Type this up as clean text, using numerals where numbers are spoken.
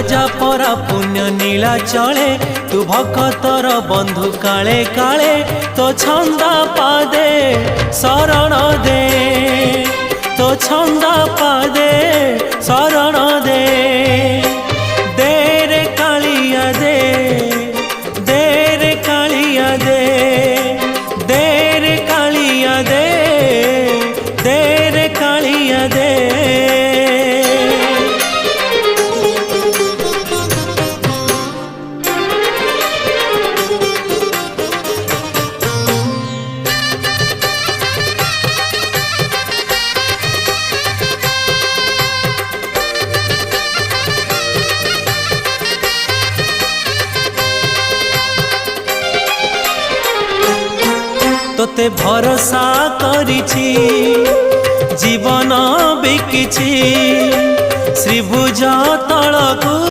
राजा परा पुण्य नीला चले तू भक्तर बंधु काले काले तो छंदा पादे शरण दे तो छंदा पादे शरण दे दे रे कालिया दे रे कालिया दे रे कालिया दे रे कालिया दे। तोते भरोसा करिछि जीवन बिकिछि श्रीभुज तलकु।